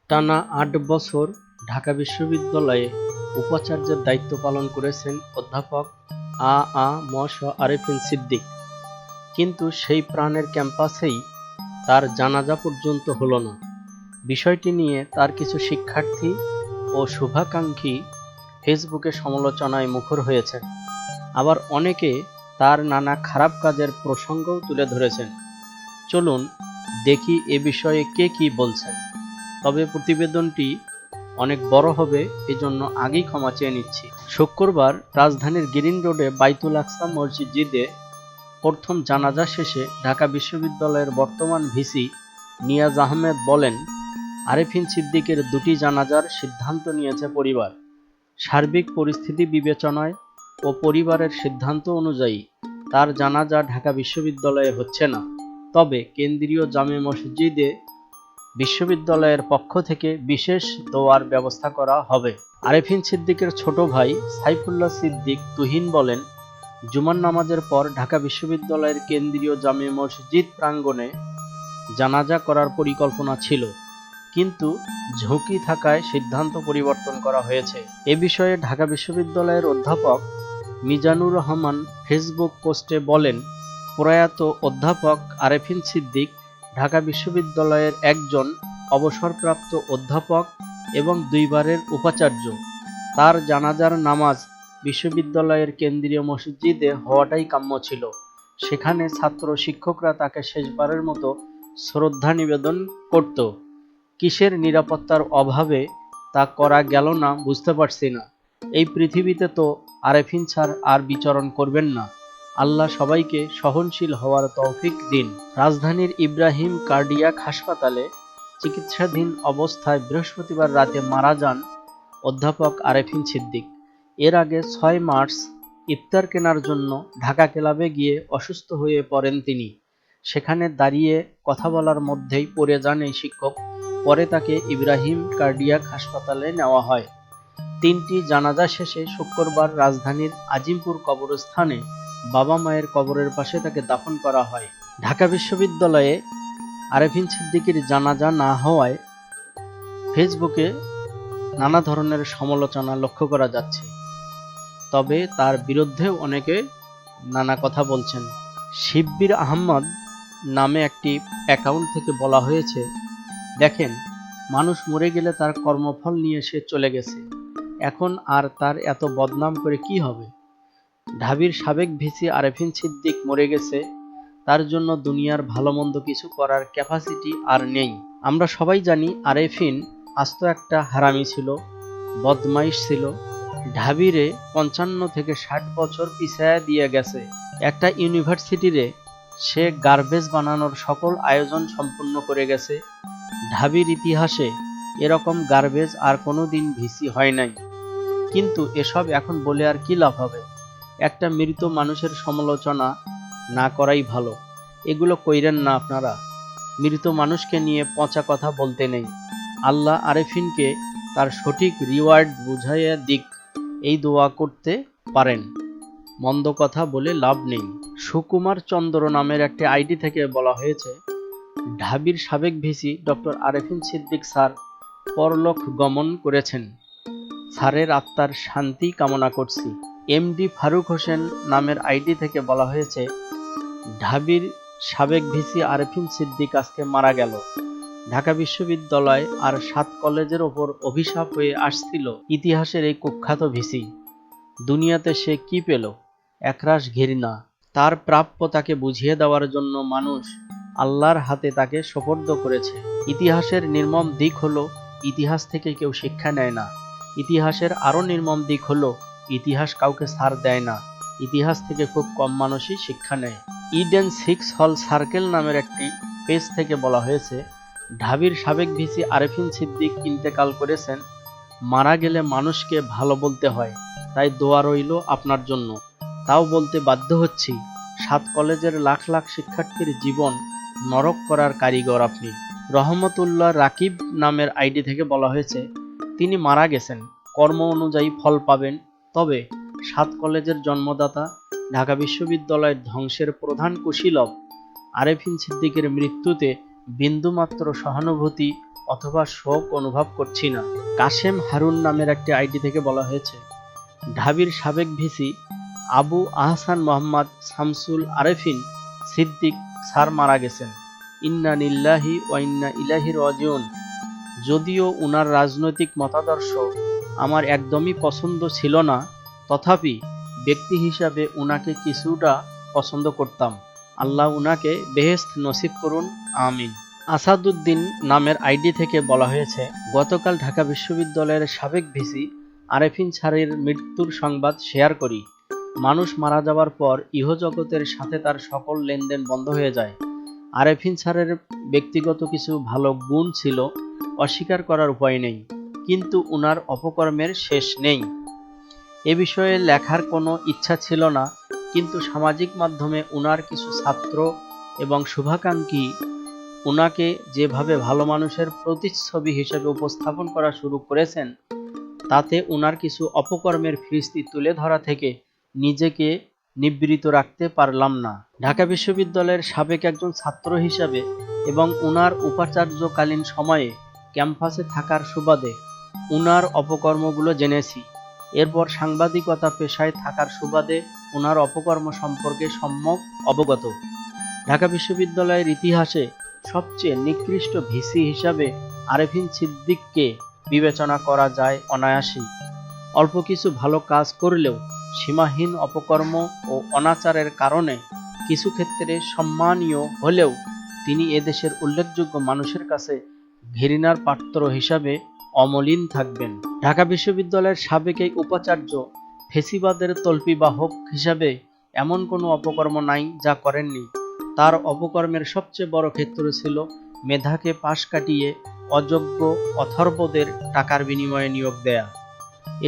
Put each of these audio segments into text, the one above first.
টানা ৮ বছর ঢাকা বিশ্ববিদ্যালয়ে উপাচার্যের দায়িত্ব পালন করেছেন অধ্যাপক ম স আরেফিন সিদ্দিক। কিন্তু সেই প্রাণের ক্যাম্পাসেই তার জানাজা পর্যন্ত হলো না। বিষয়টি নিয়ে তার কিছু শিক্ষার্থী ও শুভাকাঙ্ক্ষী ফেসবুকে সমালোচনায় মুখর হয়েছেন। আবার অনেকে তার নানা খারাপ কাজের প্রসঙ্গও তুলে ধরেছেন। চলুন দেখি এ বিষয়ে কে কি বলছেন। তবে প্রতিবেদনটি অনেক বড় হবে, এজন্য আগেই ক্ষমা চেয়ে নিচ্ছি। শুক্রবার রাজধানীর গ্রিন রোডে বাইতুল আকসা মসজিদে প্রথম জানাজা শেষে ঢাকা বিশ্ববিদ্যালয়ের বর্তমান ভিসি নিয়াজ আহমেদ বলেন, আরেফিন সিদ্দিকের দুটি জানাজার সিদ্ধান্ত নিয়েছে পরিবার। সার্বিক পরিস্থিতি বিবেচনায় ও পরিবারের সিদ্ধান্ত অনুযায়ী তার জানাজা ঢাকা বিশ্ববিদ্যালয়ে হচ্ছে না। তবে কেন্দ্রীয় জামে মসজিদে বিশ্ববিদ্যালয়ের পক্ষ থেকে বিশেষ দোয়ার ব্যবস্থা করা হবে। আরেফিন সিদ্দিকের ছোট ভাই সাইফুল্লাহ সিদ্দিক তুহিন বলেন, জুমার নামাজের পর ঢাকা বিশ্ববিদ্যালয়ের কেন্দ্রীয় জামে মসজিদ প্রাঙ্গণে জানাজা করার পরিকল্পনা ছিল, কিন্তু ঝুঁকি থাকায় সিদ্ধান্ত পরিবর্তন করা হয়েছে। এ বিষয়ে ঢাকা বিশ্ববিদ্যালয়ের অধ্যাপক মিজানুর রহমান ফেসবুক পোস্টে বলেন, প্রয়াত অধ্যাপক আরেফিন সিদ্দিক ঢাকা বিশ্ববিদ্যালয়ের একজন অবসরপ্রাপ্ত অধ্যাপক এবং দুইবারের উপাচার্য। তার জানাজার নামাজ বিশ্ববিদ্যালয়ের কেন্দ্রীয় মসজিদে হওয়াটাই কাম্য ছিল। সেখানে ছাত্র শিক্ষকরা তাকে শেষবারের মতো শ্রদ্ধা নিবেদন করত। কিসের নিরাপত্তার অভাবে তা করা গেল না বুঝতে পারছি না। এই পৃথিবীতে তো আরেফিন ছাড় আর বিচরণ করবেন না। আল্লাহ সবাইকে সহনশীল হওয়ার তৌফিক দিন। রাজধানীর ইব্রাহিম কার্ডিয়াক হাসপাতালে চিকিৎসাধীন অবস্থায় বৃহস্পতিবার রাতে মারা যান অধ্যাপক আরেফিন সিদ্দিক। এর আগে ৬ মার্চ ইফতার কেনার জন্য ঢাকা ক্লাবে গিয়ে অসুস্থ হয়ে পড়েন তিনি। সেখানে দাঁড়িয়ে কথা বলার মধ্যেই পড়ে যান এই শিক্ষক। পরে তাকে ইব্রাহিম কার্ডিয়াক হাসপাতালে নেওয়া হয়। ৩টি জানাজা শেষে শুক্রবার রাজধানীর আজিমপুর কবরস্থানে বাবা মায়ের কবরের পাশে তাকে দাফন করা হয়। ঢাকা বিশ্ববিদ্যালয়ে আরেফিন সিদ্দিকের জানাজা না হওয়ায় ফেসবুকে নানা ধরনের সমালোচনা লক্ষ্য করা যাচ্ছে। তবে তার বিরুদ্ধেও অনেকে নানা কথা বলছেন। শিব্বির আহমদ নামে একটি অ্যাকাউন্ট থেকে বলা হয়েছে, দেখেন, মানুষ মরে গেলে তার কর্মফল নিয়ে সে চলে গেছে, এখন আর তার এত বদনাম করে কি হবে। ঢাবির সাবেক ভিসি আরেফিন সিদ্দিক মরে গেছে, তার জন্য দুনিয়ার ভালো মন্দ কিছু করার ক্যাপাসিটি আর নেই। আমরা সবাই জানি আরেফিন আস্ত একটা হারামি ছিল, বদমাইশ ছিল। ঢাবিরে ৫৫ থেকে ৬০ বছর পিছায়া দিয়ে গেছে। একটা ইউনিভার্সিটিরে সে গার্বেজ বানানোর সকল আয়োজন সম্পূর্ণ করে গেছে। ঢাবির ইতিহাসে এরকম গার্বেজ আর কোনোদিন ভিসি হয় নাই। কিন্তু এসব এখন বলে আর কি লাভ হবে। একটা মৃত মানুষের সমালোচনা না করাই ভালো। এগুলো কইরেন না আপনারা। মৃত মানুষকে নিয়ে পচা কথা বলতে নেই। আল্লাহ আরেফিনকে তার সঠিক রিওয়ার্ড বুঝাইয়া দিক, এই দোয়া করতে পারেন। মন্দ কথা বলে লাভ নেই। সুকুমার চন্দ্র নামের একটি আইডি থেকে বলা হয়েছে, ঢাবির সাবেক VC doctor Arefin Siddique sir পরলোক গমন করেছেন। স্যারের আত্মার শান্তি কামনা করছি। এমডি ফারুক হোসেন নামের আইডি থেকে বলা হয়েছে, ঢাবির সাবেক ভিসি আরেফিন সিদ্দিক আজকে মারা গেল। ঢাকা বিশ্ববিদ্যালয় আর ৭ কলেজের ওপর অভিশাপ হয়ে আসছিল ইতিহাসের এই কুখ্যাত ভিসি। দুনিয়াতে সে কি পেল? একরাশ ঘৃণা। তার প্রাপ্য তাকে বুঝিয়ে দেওয়ার জন্য মানুষ আল্লাহর হাতে তাকে সোপর্দ করেছে। ইতিহাসের নির্মম দিক হলো, ইতিহাস থেকে কেউ শিক্ষা নেয় না। ইতিহাসের আরও নির্মম দিক হলো, ইতিহাস কাউকে ছাড় দেয় না। ইতিহাস থেকে খুব কম মানুষই শিক্ষা নেয়। ইডেন 6 হল সার্কেল নামের একটি পেজ থেকে বলা হয়েছে, ঢাবির সাবেক ভিসি আরেফিন সিদ্দিক ইন্তেকাল করেছেন। মারা গেলে মানুষকে ভালো বলতে হয়, তাই দোয়া রইল আপনার জন্য। তাও বলতে বাধ্য হচ্ছি, ৭ কলেজের লাখ লাখ শিক্ষার্থীর জীবন নরক করার কারিগর আপনি। রহমতুল্লাহ রাকিব নামের আইডি থেকে বলা হয়েছে, তিনি মারা গেছেন, কর্ম অনুযায়ী ফল পাবেন। তবে ৭ কলেজের জন্মদাতা, ঢাকা বিশ্ববিদ্যালয়ের ধ্বংসের প্রধান কুশীলব আরেফিন সিদ্দিকের মৃত্যুতে বিন্দুমাত্র সহানুভূতি অথবা শোক অনুভব করছি না। কাশেম হারুন নামের একটি আইডি থেকে বলা হয়েছে, ঢাবির সাবেক ভিসি আবু আহসান মোহাম্মদ শামসুল আরেফিন সিদ্দিক স্যার মারা গেছেন। ইন্না লিল্লাহি ওয়া ইন্না ইলাইহি রাজিউন। যদিও উনার রাজনৈতিক মতাদর্শ আমার একদমই পছন্দ ছিল না, তথাপি ব্যক্তি হিসাবে উনাকে কিছুটা পছন্দ করতাম। আল্লাহ উনাকে বেহেশত নসিব করুন, আমিন। আসাদুদ্দিন নামের আইডি থেকে বলা হয়েছে, গতকাল ঢাকা বিশ্ববিদ্যালয়ের সাবেক ভিসি আরেফিন স্যারের মৃত্যুর সংবাদ শেয়ার করি। মানুষ মারা যাওয়ার পর ইহজগতের সাথে তার সকল লেনদেন বন্ধ হয়ে যায়। আরেফিন স্যারের ব্যক্তিগত কিছু ভালো গুণ ছিল, অস্বীকার করার উপায় নেই, কিন্তু উনার অপকর্মের শেষ নেই। এ বিষয়ে লেখার কোনো ইচ্ছা ছিল না, কিন্তু সামাজিক মাধ্যমে উনার কিছু ছাত্র এবং শুভাকাঙ্ক্ষী উনাকে যেভাবে ভালো মানুষের প্রতিচ্ছবি হিসেবে উপস্থাপন করা শুরু করেছেন, তাতে উনার কিছু অপকর্মের ফিরিস্তি তুলে ধরা থেকে নিজেকে নিবৃত রাখতে পারলাম না। ঢাকা বিশ্ববিদ্যালয়ের সাবেক একজন ছাত্র হিসাবে এবং উনার উপাচার্যকালীন সময়ে ক্যাম্পাসে থাকার সুবাদে উনার অপকর্মগুলো জেনেছি। এরপর সাংবাদিকতা পেশায় থাকার সুবাদে উনার অপকর্ম সম্পর্কে সম্যক অবগত। ঢাকা বিশ্ববিদ্যালয়ের ইতিহাসে সবচেয়ে নিকৃষ্ট ভিসি হিসাবে আরেফিন সিদ্দিককে বিবেচনা করা যায় অনায়াসেই। অল্প কিছু ভালো কাজ করলেও সীমাহীন অপকর্ম ও অনাচারের কারণে কিছু ক্ষেত্রে সম্মানীয় হলেও তিনি এদেশের উল্লেখযোগ্য মানুষের কাছে ঘৃণার পাত্র হিসাবে অমলিন থাকবেন। ঢাকা বিশ্ববিদ্যালয়ের সাবেক এই উপাচার্য ফেসিবাদের তল্পিবাহক হিসাবে এমন কোনো অপকর্ম নাই যা করেননি। তার অপকর্মের সবচেয়ে বড় ক্ষেত্র ছিল মেধাকে পাশ কাটিয়ে অযোগ্য অথর্বদের টাকার বিনিময়ে নিয়োগ দেয়া।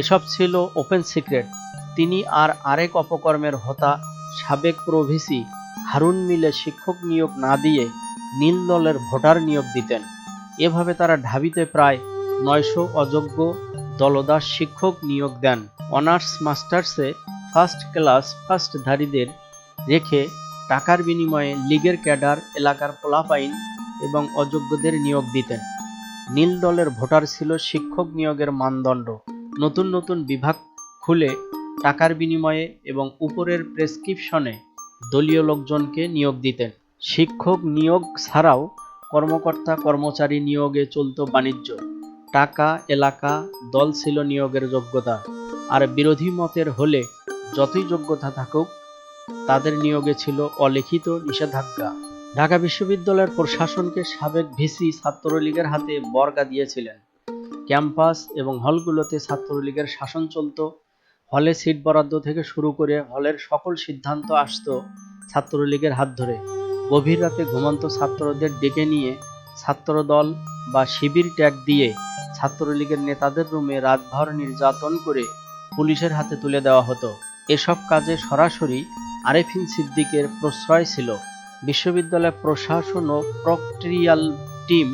এসব ছিল ওপেন সিক্রেট। তিনি আরেক অপকর্মের হোতা সাবেক প্রভিসি হারুন মিলে শিক্ষক নিয়োগ না দিয়ে নীল দলের ভোটার নিয়োগ দিতেন। এভাবে তারা ঢাবিতে প্রায় 900 অযোগ্য দলদাস শিক্ষক নিয়োগ দেন। অনার্স মাস্টার্সে ফার্স্ট ক্লাস ফার্স্টধারীদের রেখে টাকার বিনিময়ে লীগের ক্যাডার, এলাকার পোলাপাইন এবং অযোগ্যদের নিয়োগ দিতেন। নীল দলের ভোটার ছিল শিক্ষক নিয়োগের মানদণ্ড। নতুন নতুন বিভাগ খুলে টাকার বিনিময়ে এবং উপরের প্রেসক্রিপশনে দলীয় লোকজনকে নিয়োগ দিতেন। শিক্ষক নিয়োগ ছাড়াও কর্মকর্তা কর্মচারী নিয়োগে চলত বাণিজ্য। টাকা, এলাকা, দল ছিল নিয়োগের যোগ্যতা। আর বিরোধী মতের হলে যতই যোগ্যতা থাকুক, তাদের নিয়োগে ছিল অলিখিত নিষেধাজ্ঞা। ঢাকা বিশ্ববিদ্যালয়ের প্রশাসনকে সাবেক ভিসি ছাত্রলীগের হাতে বর্গা দিয়েছিলেন। ক্যাম্পাস এবং হলগুলোতে ছাত্রলীগের শাসন চলত। হলে সিট বরাদ্দ থেকে শুরু করে হলের সকল সিদ্ধান্ত আসত ছাত্রলীগের হাত ধরে। গভীর রাতে ঘুমন্ত ছাত্রদের ডেকে নিয়ে ছাত্রদল বা শিবির ট্যাগ দিয়ে ছাত্রলীগের নেতাদের রুমে রাতভর নির্যাতন করে পুলিশের হাতে তুলে দেওয়া হতো। এসব কাজে সরাসরি আরেফিন সিদ্দিকের প্রশ্রয় ছিল। বিশ্ববিদ্যালয় প্রশাসন ও প্রক্টরিয়াল টিম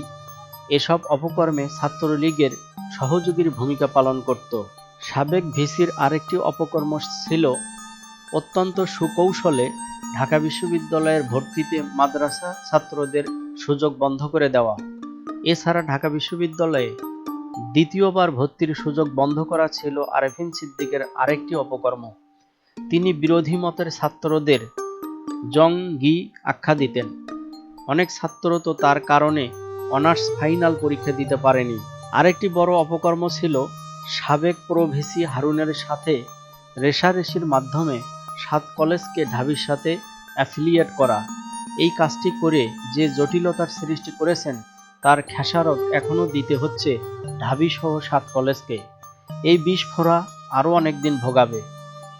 এসব অপকর্মে ছাত্রলীগের সহযোগীর ভূমিকা পালন করত। সাবেক ভিসির আরেকটি অপকর্ম ছিল অত্যন্ত সুকৌশলে ঢাকা বিশ্ববিদ্যালয়ের ভর্তিতে মাদ্রাসা ছাত্রদের সুযোগ বন্ধ করে দেওয়া। এছাড়া ঢাকা বিশ্ববিদ্যালয়ে দ্বিতীয়বার ভর্তির সুযোগ বন্ধ করা ছিল আরেফিন সিদ্দিকের আরেকটি অপকর্ম। তিনি বিরোধী মতের ছাত্রদের জঙ্গি আখ্যা দিতেন। অনেক ছাত্র তো তার কারণে অনার্স ফাইনাল পরীক্ষা দিতে পারেনি। আরেকটি বড় অপকর্ম ছিল সাবেক প্রভিসি হারুনের সাথে রেষারেষির মাধ্যমে 7 কলেজকে ঢাবির সাথে অ্যাফিলিয়েট করা। এই কাজটি করে যে জটিলতার সৃষ্টি করেছেন, তার খেসারত এখনও দিতে হচ্ছে ঢাবিসহ 7 কলেজকে। এই বিস্ফোরা আরও অনেকদিন ভোগাবে।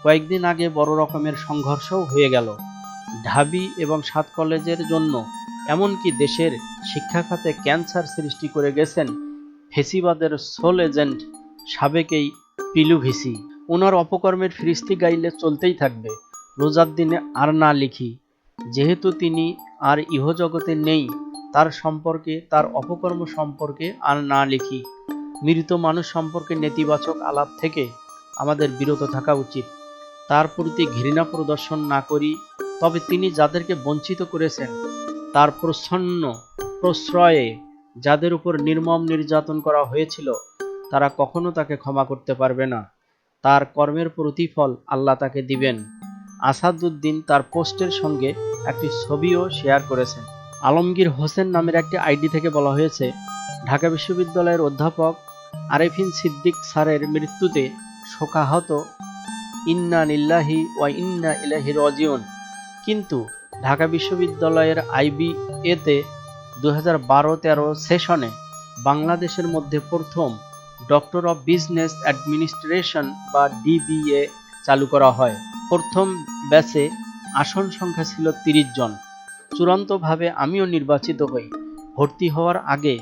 কয়েকদিন আগে বড় রকমের সংঘর্ষও হয়ে গেল ঢাবি এবং 7 কলেজের জন্য। এমনকি দেশের শিক্ষা খাতে ক্যান্সার সৃষ্টি করে গেছেন ফেসিবাদের সোল এজেন্ট সাবেক এই পিলু ভিসি। ওনার অপকর্মের ফিরিস্তি গাইলে চলতেই থাকবে। রোজার দিনে আর না লিখি, যেহেতু তিনি আর ইহজগতে নেই, তার সম্পর্কে, তার অপকর্ম সম্পর্কে আর না লিখি। মৃত মানুষ সম্পর্কে নেতিবাচক আলাপ থেকে আমাদের বিরত থাকা উচিত। তার প্রতি ঘৃণা প্রদর্শন না করি, তবে তিনি যাদেরকে বঞ্চিত করেছেন তার প্রচ্ছন্ন প্রশ্রয়ে যাদের উপর নির্মম নির্যাতন করা হয়েছিল তারা কখনো তাকে ক্ষমা করতে পারবে না। তার কর্মের প্রতিফল আল্লাহ তাকে দিবেন। আসাদুদ্দিন তার পোস্টের সঙ্গে একটি ছবিও শেয়ার করেছেন। আলমগীর হোসেন নামের একটি আইডি থেকে বলা হয়েছে, ঢাকা বিশ্ববিদ্যালয়ের অধ্যাপক আরেফিন সিদ্দিক স্যারের মৃত্যুতে শোকাহত, ইন্না লিল্লাহি ওয়া ইন্না ইলাইহি রাজিউন। কিন্তু ঢাকা বিশ্ববিদ্যালয়ের আইবিএতে 2012-13 সেশনে বাংলাদেশের মধ্যে প্রথম ডক্টর অব বিজনেস অ্যাডমিনিস্ট্রেশন বা ডিবিএ চালু করা হয়। প্রথম ব্যাচে আসন সংখ্যা ছিল 30 জন। চূড়ান্তভাবে আমিও নির্বাচিত হই। ভর্তি হওয়ার আগে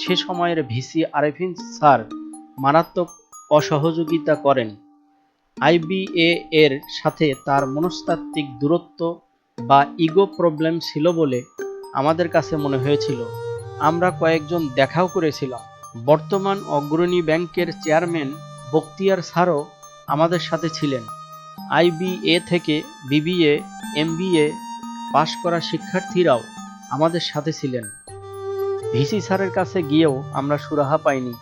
সে সময়ের ভিসি আরেফিন স্যার মারাত্মক অসহযোগিতা করেন। আইবিএ এর সাথে তার মনস্তাত্ত্বিক দূরত্ব বা ইগো প্রবলেম ছিল বলে আমাদের কাছে মনে হয়েছিল। আমরা কয়েকজন দেখাও করেছিলাম। বর্তমান অগ্রণী ব্যাংকের চেয়ারম্যান বখতিয়ার স্যারও আমাদের সাথে ছিলেন। আইবিএ থেকে বিবিএ, এমবিএ পাশ করা শিক্ষার্থীরাও আমাদের সাথে ছিলেন। ভিসি স্যারের কাছে গিয়েও আমরা সুরাহা পাইনি।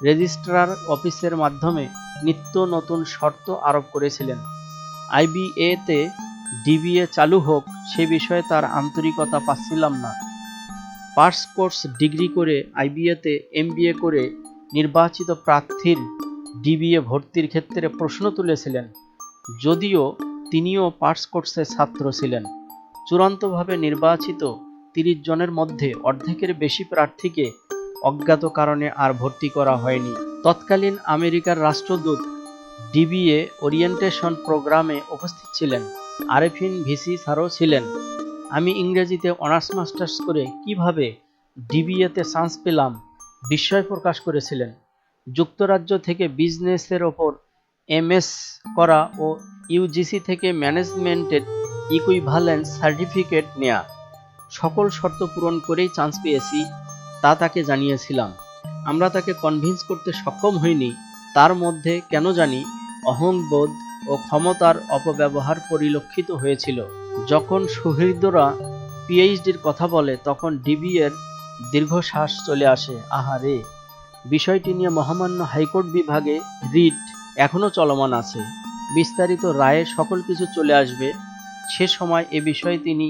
রেজিস্ট্রার অফিসের মাধ্যমে নিত্য নতুন শর্ত আরোপ করেছিলেন। আইবিএতে ডিবিএ চালু হোক সে বিষয়ে তার আন্তরিকতা পাচ্ছিলাম না। পাস কোর্স ডিগ্রি করে আইবিএতে এমবিএ করে নির্বাচিত প্রার্থীর ডিবিএ ভর্তির ক্ষেত্রে প্রশ্ন তুলেছিলেন, যদিও তিনিও পাস কোর্সের ছাত্র ছিলেন। চূড়ান্তভাবে নির্বাচিত 30 জনের মধ্যে অর্ধেকের বেশি প্রার্থীকে অজ্ঞাত কারণে আর ভর্তি করা হয়নি। তৎকালীন আমেরিকার রাষ্ট্রদূত ডিবিএ ওরিয়েন্টেশন প্রোগ্রামে উপস্থিত ছিলেন। আরেফিন ভিসি স্যারও ছিলেন। আমি ইংরেজিতে অনার্স মাস্টার্স করে কিভাবে ডিবিএতে চান্স পেলাম বিস্ময় প্রকাশ করেছিলেন। যুক্তরাজ্য থেকে বিজনেসের ওপর এমএস করা ও ইউজিসি থেকে ম্যানেজমেন্টের ইকুইভ্যালেন্স সার্টিফিকেট নেয়া, সকল শর্ত পূরণ করেই চান্স পেয়েছি তা তাকে জানিয়েছিলাম। আমরা তাকে কনভিন্স করতে সক্ষম হইনি। তার মধ্যে কেন জানি অহংবোধ ও ক্ষমতার অপব্যবহার পরিলক্ষিত হয়েছিল। যখন সুহৃদরা পিএইচডির কথা বলে তখন ডিবিএর দীর্ঘশ্বাস চলে আসে। আহারে! বিষয়টি নিয়ে মহামান্য হাইকোর্ট বিভাগে রিট এখনো চলমান আছে। বিস্তারিত রায়ে সকল কিছু চলে আসবে। সে সময় এ বিষয়ে তিনি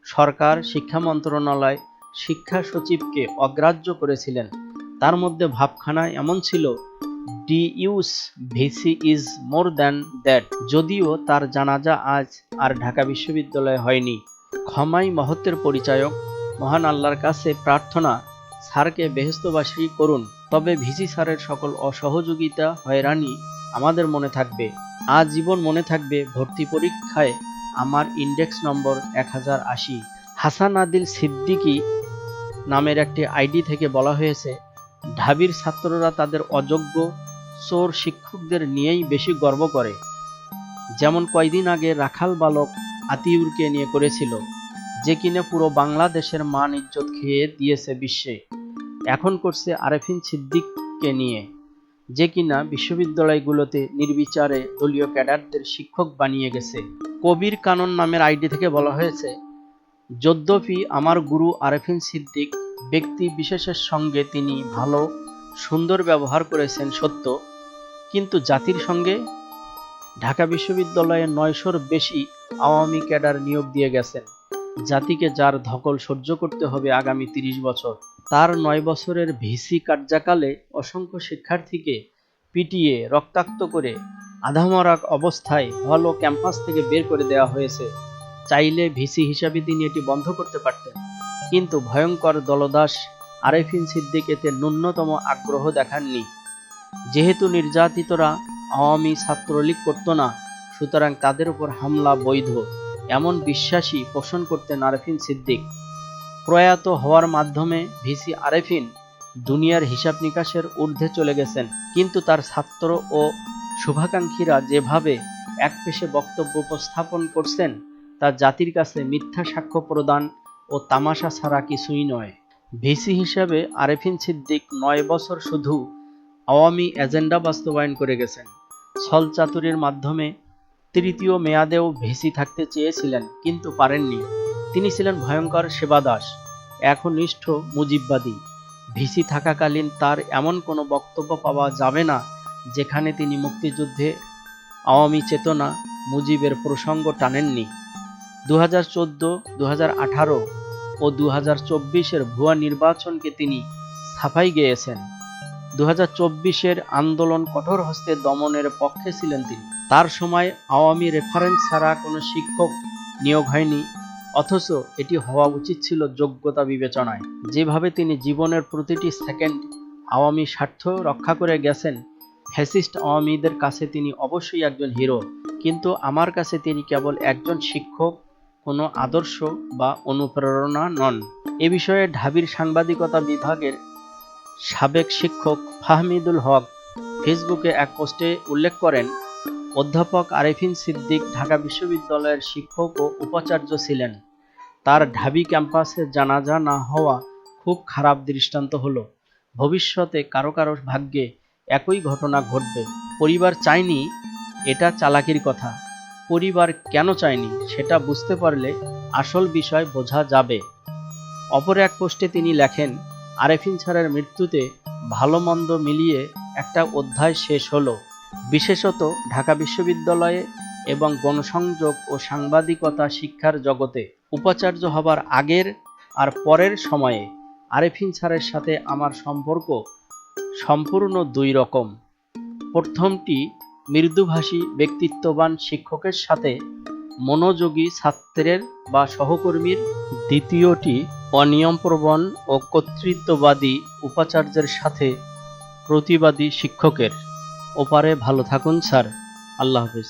সরকার, শিক্ষা মন্ত্রণালয়, শিক্ষা সচিবকে অগ্রাহ্য করেছিলেন। তার মধ্যে ভাবখানা এমন ছিল, DU's VC is more than that. যদিও তার জানাজা আজ আর ঢাকা বিশ্ববিদ্যালয়ে হয়নি। ক্ষমাই মহত্বের পরিচায়ক। মহান আল্লাহর কাছে প্রার্থনা স্যারকে বেহেশতবাসী করুন। তবে ভিসি স্যারের সকল অসহযোগিতা, হয়রানি আমাদের মনে থাকবে। আজীবন মনে থাকবে ভর্তি পরীক্ষায় আমার ইন্ডেক্স নম্বর 1080। হাসান আদিল সিদ্দিকী নামের একটি আইডি থেকে বলা হয়েছে, ঢাবির ছাত্ররা তাদের অযোগ্য চোর শিক্ষকদের নিয়েই বেশি গর্ব করে। যেমন কয়দিন আগে রাখাল বালক আতিউরকে নিয়ে করেছিল, যে কিনা পুরো বাংলাদেশের মান ইজ্জত খেয়ে দিয়েছে বিশ্বে। এখন করছে আরেফিন সিদ্দিককে নিয়ে, যে কিনা বিশ্ববিদ্যালয়গুলোতে নির্বিচারে দলীয় ক্যাডারদের শিক্ষক বানিয়ে গেছে। কবির কানন নামের আইডি থেকে বলা হয়েছে, যদ্যপি আমার গুরু আরেফিন সিদ্দিক ব্যক্তি বিশেষের সঙ্গে তিনি ভালো সুন্দর ব্যবহার করেছেন সত্য, কিন্তু জাতির সঙ্গে ঢাকা বিশ্ববিদ্যালয়ে 900-র বেশি আওয়ামী ক্যাডার নিয়োগ দিয়ে গেছেন। জাতিকে যার ধকল সহ্য করতে হবে আগামী 30 বছর। তার 9 বছরের ভিসি কার্যকালে অসংখ্য শিক্ষার্থীকে পিটিয়ে রক্তাক্ত করে আধামরা অবস্থায় হল ও ক্যাম্পাস থেকে বের করে দেওয়া হয়েছে। চাইলে ভিসি হিসাবে তিনি এটি বন্ধ করতে পারতেন, কিন্তু ভয়ঙ্কর দলদাস আরেফিন সিদ্দিক এতে ন্যূনতম আগ্রহ দেখাননি। যেহেতু নির্যাতিতরা আওয়ামী ছাত্রলীগ করত না, সুতরাং তাদের উপর হামলা বৈধ, এমন বিশ্বাসই পোষণ করতেন আরেফিন সিদ্দিক। প্রয়াত হওয়ার মাধ্যমে ভিসি আরেফিন দুনিয়ার হিসাব নিকাশের ঊর্ধ্বে চলে গেছেন, কিন্তু তার ছাত্র ও শুভাকাঙ্ক্ষীরা যেভাবে একপেশে বক্তব্য উপস্থাপন করছেন তা জাতির কাছে মিথ্যা সাক্ষ্য প্রদান ও তামাশা ছাড়া কিছুই নয়। ভিসি হিসাবে আরেফিন সিদ্দিক 9 বছর শুধু আওয়ামী এজেন্ডা বাস্তবায়ন করে গেছেন। ছলচাতুরির মাধ্যমে তৃতীয় মেয়াদেও ভিসি থাকতে চেয়েছিলেন, কিন্তু পারেননি। তিনি ছিলেন ভয়ঙ্কর সেবাদাস, একনিষ্ঠ মুজিববাদী। ভিসি থাকাকালীন তার এমন কোনো বক্তব্য পাওয়া যাবে না যেখানে তিনি মুক্তিযুদ্ধে আওয়ামী চেতনা মুজিবের প্রসঙ্গ টানেননি। 2014, 2018 ও 2024-এর ভুয়া নির্বাচনকে তিনি সাফাই গেয়েছেন। 2024-এর আন্দোলন কঠোর হস্তে দমনের পক্ষে ছিলেন তিনি। তার সময় আওয়ামী রেফারেন্স ছাড়া কোনো শিক্ষক নিয়োগ হয়নি, অথচ এটি হওয়া উচিত ছিল যোগ্যতা বিবেচনায়। যেভাবে তিনি জীবনের প্রতিটি সেকেন্ড আওয়ামী স্বার্থ রক্ষা করে গেছেন, ফ্যাসিস্ট আওয়ামীদের কাছে তিনি অবশ্যই একজন হিরো, কিন্তু আমার কাছে তিনি কেবল একজন শিক্ষক, কোনো আদর্শ বা অনুপ্রেরণা নন। এ বিষয়ে ঢাবির সাংবাদিকতা বিভাগের সাবেক শিক্ষক ফাহমিদুল হক ফেসবুকে এক পোস্টে উল্লেখ করেন, অধ্যাপক আরেফিন সিদ্দিক ঢাকা বিশ্ববিদ্যালয়ের শিক্ষক ও উপাচার্য ছিলেন। তার ঢাবি ক্যাম্পাসে জানাজা না হওয়া খুব খারাপ দৃষ্টান্ত হলো। ভবিষ্যতে কারো কারো ভাগ্যে একই ঘটনা ঘটবে। পরিবার চায়নি, এটা চালাকির কথা। পরিবার কেন চায়নি সেটা বুঝতে পারলে আসল বিষয় বোঝা যাবে। অপর এক পোস্টে তিনি লেখেন, আরেফিন স্যারের মৃত্যুতে ভালো মন্দ মিলিয়ে একটা অধ্যায় শেষ হলো। বিশেষত ঢাকা বিশ্ববিদ্যালয়ে এবং গণসংযোগ ও সাংবাদিকতা শিক্ষার জগতে উপাচার্য হবার আগের আর পরের সময়ে আরেফিন স্যারের সাথে আমার সম্পর্ক সম্পূর্ণ দুই রকম। প্রথমটি মৃদুভাষী ব্যক্তিত্ববান শিক্ষকের সাথে মনোযোগী ছাত্রের বা সহকর্মীর, দ্বিতীয়টি অনিয়মপ্রবণ ও কর্তৃত্ববাদী উপাচার্যের সাথে প্রতিবাদী শিক্ষকের। ওপারে ভালো থাকুন স্যার। আল্লাহ হাফেজ।